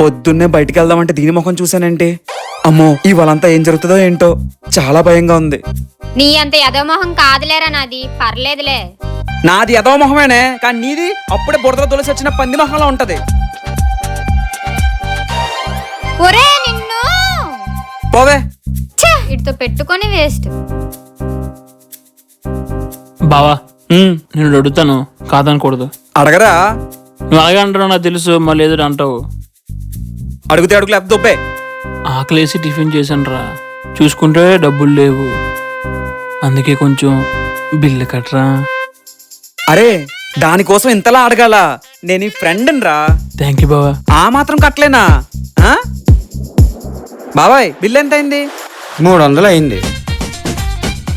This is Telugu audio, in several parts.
పొద్దున్నే బయటికి వెళ్దామంటే దీని ముఖం చూసానంటే అమ్మో ఇవాళంతా ఏం జరుగుతుందో ఏంటో చాలా భయంగా ఉంది. నీ అంత యదోమోహం కాదులేరా నాది, పర్లేదులే. నాది ఎదవ మొహమేనే, కానీ నీది అప్పుడే బురదలో తొలిసి వచ్చిన పంది మొహంలో ఉంటది. ఒరే నిన్ను పోవే. ఇటుతో పెట్టుకొని వేస్ట్. బావా నేను అడుగుతాను, కాదనకూడదు. అడగరా. నువ్వు అలాగే అంటావు నాకు తెలుసు, మళ్ళీ ఏదో అంటావు. అడుగుతే అడుగు లేకపోతే దొబ్బే. ఆకలేసి టిఫిన్ చేశాను రా, చూసుకుంటే డబ్బులు లేవు, అందుకే కొంచెం బిల్లు కట్టరా. అరే దానికోసం ఇంతలా అడగాల? నేను ఈ ఫ్రెండ్ రా. థ్యాంక్ యూ బావా. ఆ మాత్రం కట్టలేనా? బాబాయ్ బిల్ ఎంత అయింది? 300 అయింది.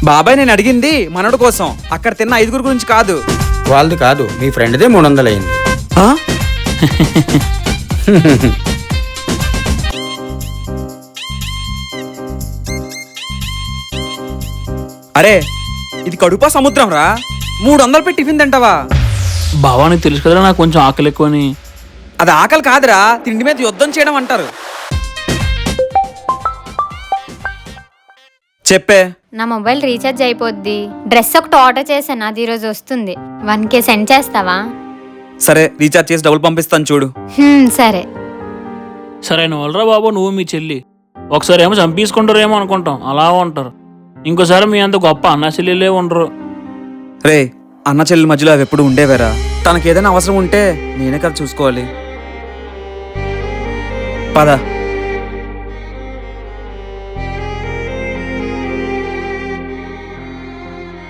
బాబాయ్ నేను అడిగింది మనడు కోసం, అక్కడ తిన్న 5 గురించి కాదు. వాళ్ళది కాదు, మీ ఫ్రెండ్దే 300 అయింది. ఆ? అరే ఇది కడుపా సముద్రం రా, 300 పెట్టి టిఫిన్ తింటావా? బావా నీకు తెలుసు కదరా నాకు కొంచెం ఆకలి ఎక్కువని. అది ఆకలి కాదురా, తిండి మీద యుద్ధం చేయడం అంటారు. చెప్పే. నా మొబైల్ రీఛార్జ్ అయిపోద్ది. డ్రెస్ ఒకటి ఆర్డర్ చేశాను, అది ఈరోజు వస్తుంది. 1K సెండ్ చేస్తావా? సరే రీఛార్జ్ చేసి డబ్బులు పంపిస్తాను చూడు. సరే. సరే నువ్వులరా బాబు, నువ్వు మీ చెల్లి ఒకసారి ఏమో చంపేసుకుంటారేమో అనుకుంటాం, అలా ఉంటారు. ఇంకోసారి మీ అంత గొప్ప అన్న చెల్లెలే ఉండరు. రే అన్న చెల్లి మధ్యలో అవి ఎప్పుడు ఉండేవేరా. తనకి ఏదైనా అవసరం ఉంటే నేనే కదా చూసుకోవాలి. పద.